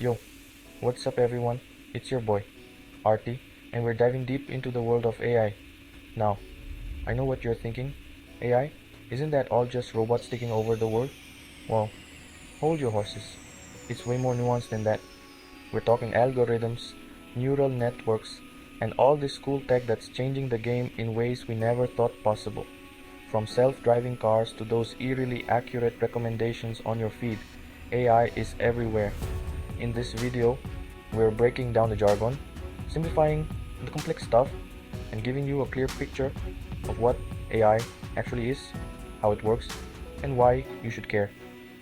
Yo, what's up everyone? It's your boy, Arti, and we're diving deep into the world of AI. Now, I know what you're thinking. AI? Isn't that all just robots taking over the world? Well, hold your horses. It's way more nuanced than that. We're talking algorithms, neural networks, and all this cool tech that's changing the game in ways we never thought possible. From self-driving cars to those eerily accurate recommendations on your feed, AI is everywhere. In this video, we're breaking down the jargon, simplifying the complex stuff, and giving you a clear picture of what AI actually is, how it works, and why you should care.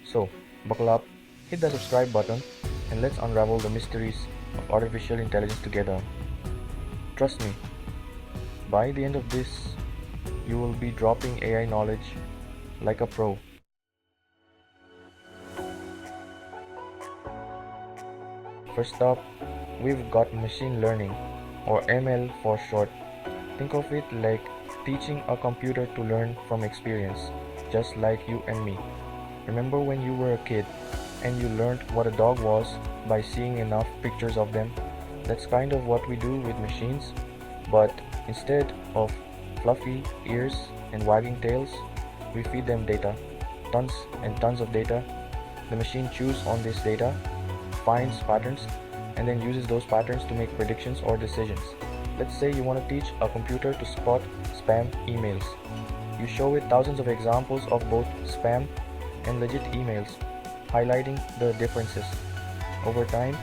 So, buckle up, hit the subscribe button, and let's unravel the mysteries of artificial intelligence together. Trust me, by the end of this, you will be dropping AI knowledge like a pro. First up, we've got machine learning, or ML for short. Think of it like teaching a computer to learn from experience, just like you and me. Remember when you were a kid and you learned what a dog was by seeing enough pictures of them? That's kind of what we do with machines, but instead of fluffy ears and wagging tails, we feed them data, tons and tons of data. The machine chews on this data, finds patterns, and then uses those patterns to make predictions or decisions. Let's say you want to teach a computer to spot spam emails. You show it thousands of examples of both spam and legit emails, highlighting the differences. Over time,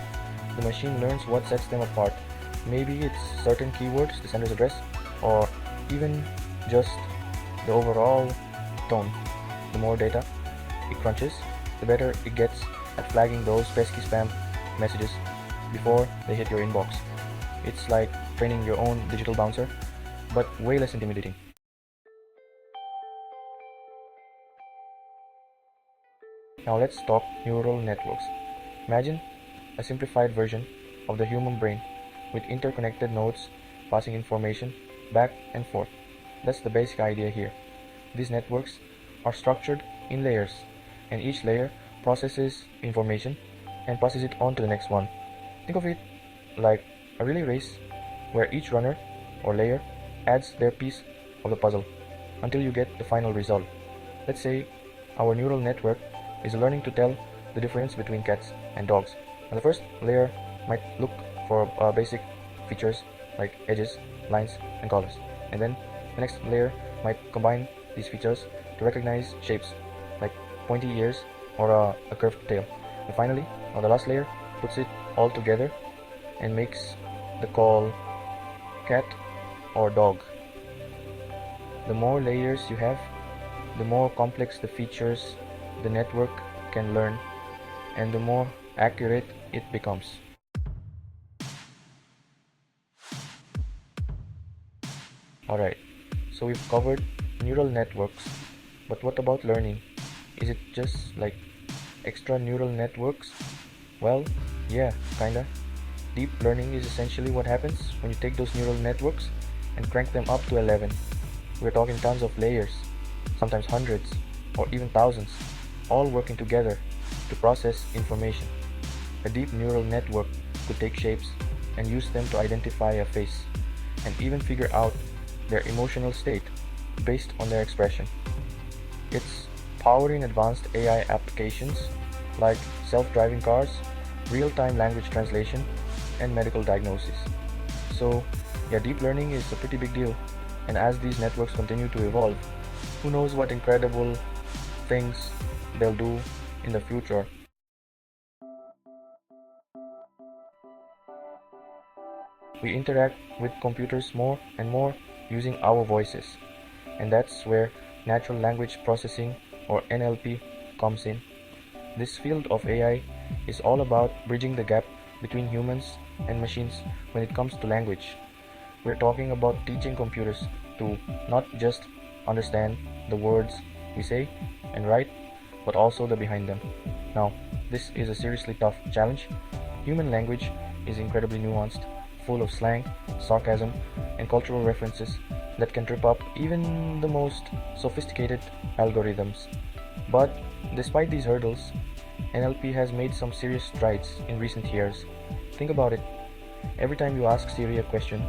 the machine learns what sets them apart. Maybe it's certain keywords, the sender's address, or even just the overall tone. The more data it crunches, the better it gets at flagging those pesky spam messages before they hit your inbox. It's like training your own digital bouncer, but way less intimidating. Now let's talk neural networks. Imagine a simplified version of the human brain with interconnected nodes passing information back and forth. That's the basic idea here. These networks are structured in layers, and each layer processes information and passes it on to the next one. Think of it like a relay race where each runner or layer adds their piece of the puzzle until you get the final result. Let's say our neural network is learning to tell the difference between cats and dogs. And the first layer might look for basic features like edges, lines, and colors. And then the next layer might combine these features to recognize shapes like pointy ears or a curved tail. And finally, the last layer puts it all together and makes the call cat or dog. The more layers you have, the more complex the features the network can learn, and the more accurate it becomes. Alright, so we've covered neural networks, but what about learning? Is it just like extra neural networks? Well, yeah, kinda. Deep learning is essentially what happens when you take those neural networks and crank them up to 11. We're talking tons of layers, sometimes hundreds, or even thousands, all working together to process information. A deep neural network could take shapes and use them to identify a face, and even figure out their emotional state based on their expression. It's powering advanced AI applications like self-driving cars, real-time language translation, and medical diagnosis. So, yeah, deep learning is a pretty big deal, and as these networks continue to evolve, who knows what incredible things they'll do in the future. We interact with computers more and more using our voices, and that's where natural language processing, or NLP, comes in. This field of AI is all about bridging the gap between humans and machines when it comes to language. We're talking about teaching computers to not just understand the words we say and write, but also the behind them. Now, this is a seriously tough challenge. Human language is incredibly nuanced, full of slang, sarcasm, and cultural references that can trip up even the most sophisticated algorithms. But despite these hurdles, NLP has made some serious strides in recent years. Think about it. Every time you ask Siri a question,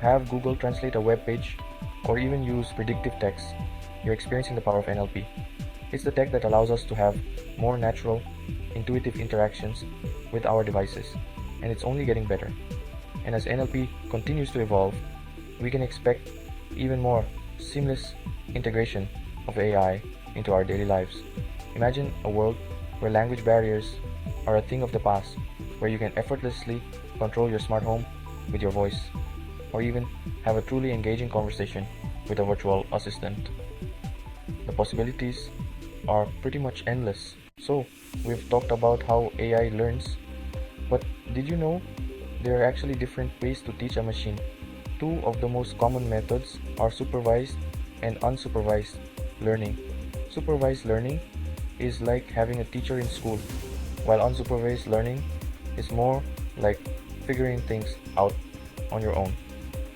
have Google translate a web page, or even use predictive text, you're experiencing the power of NLP. It's the tech that allows us to have more natural, intuitive interactions with our devices, and it's only getting better. And as NLP continues to evolve, we can expect even more seamless integration of AI into our daily lives. Imagine a world where language barriers are a thing of the past, where you can effortlessly control your smart home with your voice, or even have a truly engaging conversation with a virtual assistant. The possibilities are pretty much endless. So, we've talked about how AI learns, but did you know there are actually different ways to teach a machine? Two of the most common methods are supervised and unsupervised learning. Supervised learning is like having a teacher in school, while unsupervised learning is more like figuring things out on your own.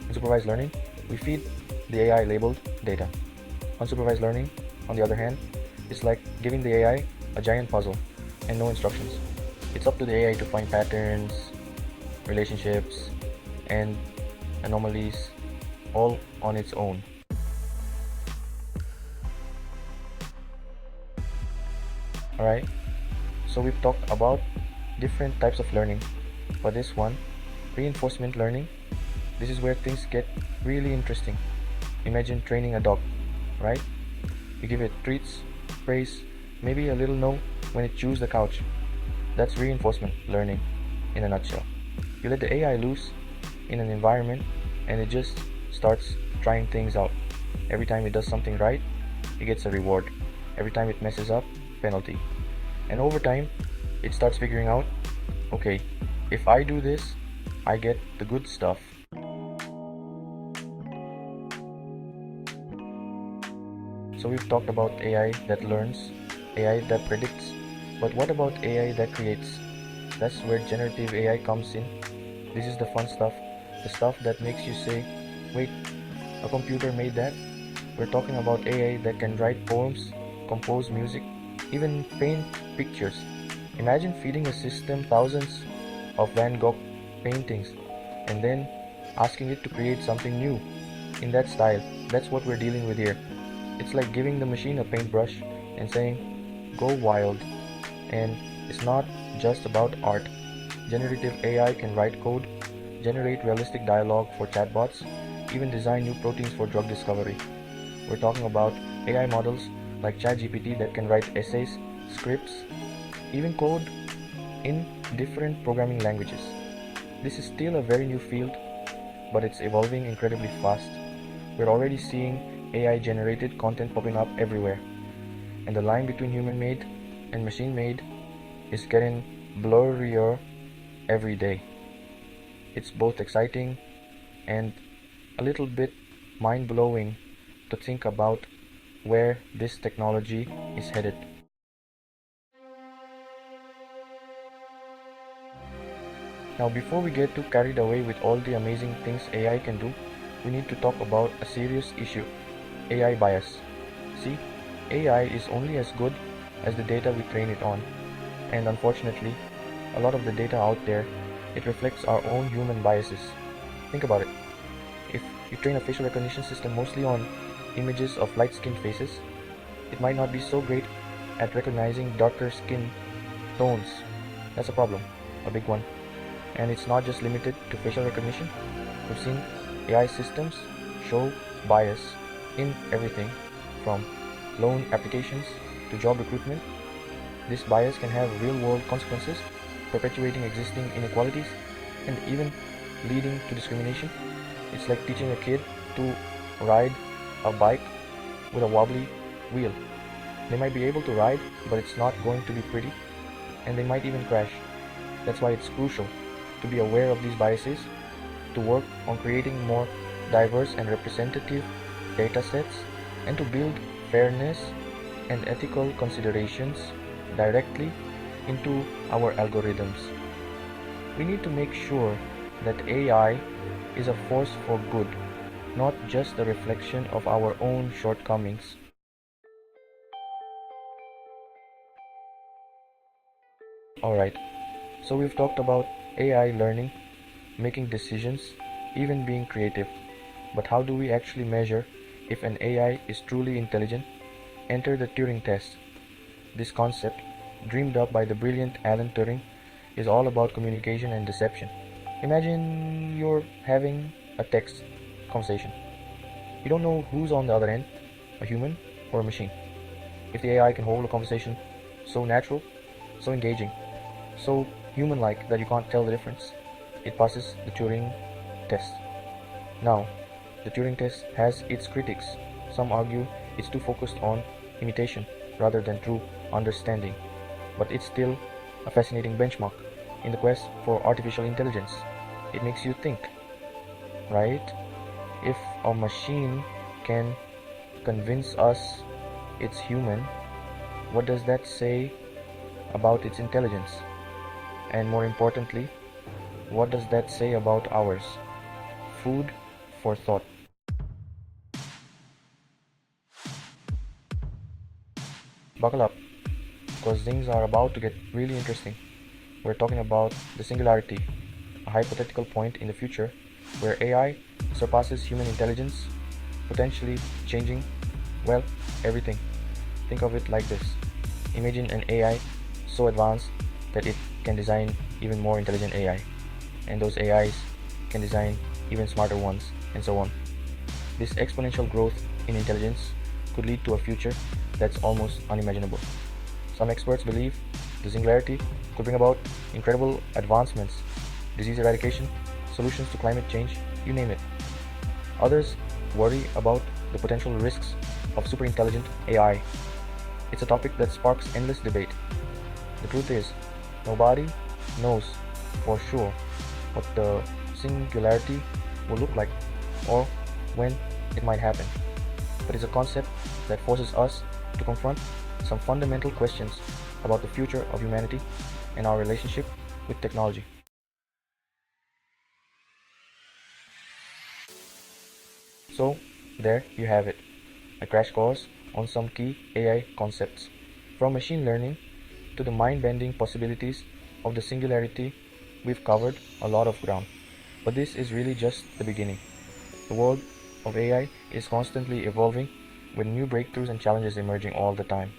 In supervised learning, we feed the AI labeled data. Unsupervised learning, on the other hand, is like giving the AI a giant puzzle and no instructions. It's up to the AI to find patterns, relationships, and anomalies all on its own. Alright, so we've talked about different types of learning. For this one, reinforcement learning, this is where things get really interesting. Imagine training a dog, right? You give it treats, praise, maybe a little no when it chews the couch. That's reinforcement learning in a nutshell. You let the AI loose in an environment and it just starts trying things out. Every time it does something right, it gets a reward. Every time it messes up, penalty. And over time, it starts figuring out, okay, if I do this, I get the good stuff. So we've talked about AI that learns, AI that predicts, but what about AI that creates? That's where generative AI comes in. This is the fun stuff, the stuff that makes you say, wait, a computer made that? We're talking about AI that can write poems, compose music, even paint pictures. Imagine feeding a system thousands of Van Gogh paintings and then asking it to create something new in that style. That's what we're dealing with here. It's like giving the machine a paintbrush and saying, go wild. And it's not just about art. Generative AI can write code, generate realistic dialogue for chatbots, even design new proteins for drug discovery. We're talking about AI models like ChatGPT that can write essays, scripts, even code in different programming languages. This is still a very new field, but it's evolving incredibly fast. We're already seeing AI generated content popping up everywhere, and the line between human made and machine made is getting blurrier every day. It's both exciting and a little bit mind blowing to think about where this technology is headed. Now, before we get too carried away with all the amazing things AI can do, we need to talk about a serious issue: AI bias. See, AI is only as good as the data we train it on, and unfortunately, a lot of the data out there, it reflects our own human biases. Think about it. If you train a facial recognition system mostly on images of light-skinned faces, it might not be so great at recognizing darker skin tones. That's a problem, a big one. And it's not just limited to facial recognition. We've seen AI systems show bias in everything from loan applications to job recruitment. This bias can have real-world consequences, perpetuating existing inequalities and even leading to discrimination. It's like teaching a kid to ride a bike with a wobbly wheel. They might be able to ride, but it's not going to be pretty, and they might even crash. That's why it's crucial to be aware of these biases, to work on creating more diverse and representative data sets, and to build fairness and ethical considerations directly into our algorithms. We need to make sure that AI is a force for good, not just a reflection of our own shortcomings. Alright, so we've talked about AI learning, making decisions, even being creative. But how do we actually measure if an AI is truly intelligent? Enter the Turing Test. This concept, dreamed up by the brilliant Alan Turing, is all about communication and deception. Imagine you're having a text conversation. You don't know who's on the other end, a human or a machine. If the AI can hold a conversation so natural, so engaging, so human-like that you can't tell the difference, it passes the Turing test. Now, the Turing test has its critics. Some argue it's too focused on imitation rather than true understanding, but it's still a fascinating benchmark in the quest for artificial intelligence. It makes you think, right? If a machine can convince us it's human, what does that say about its intelligence? And more importantly, what does that say about ours? Food for thought. Buckle up, because things are about to get really interesting. We're talking about the singularity, a hypothetical point in the future where AI surpasses human intelligence, potentially changing, well, everything. Think of it like this. Imagine an AI so advanced that it can design even more intelligent AI, and those AIs can design even smarter ones, and so on. This exponential growth in intelligence could lead to a future that's almost unimaginable. Some experts believe the singularity could bring about incredible advancements, disease eradication, solutions to climate change, you name it. Others worry about the potential risks of superintelligent AI. It's a topic that sparks endless debate. The truth is, nobody knows for sure what the singularity will look like or when it might happen. But it's a concept that forces us to confront some fundamental questions about the future of humanity and our relationship with technology. So, there you have it, a crash course on some key AI concepts. From machine learning to the mind-bending possibilities of the singularity, we've covered a lot of ground. But this is really just the beginning. The world of AI is constantly evolving with new breakthroughs and challenges emerging all the time.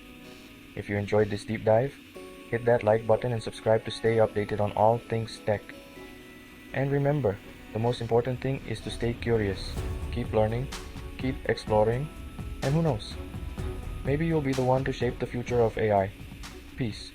If you enjoyed this deep dive, hit that like button and subscribe to stay updated on all things tech. And remember, the most important thing is to stay curious, keep learning, keep exploring, and who knows, maybe you'll be the one to shape the future of AI. Peace.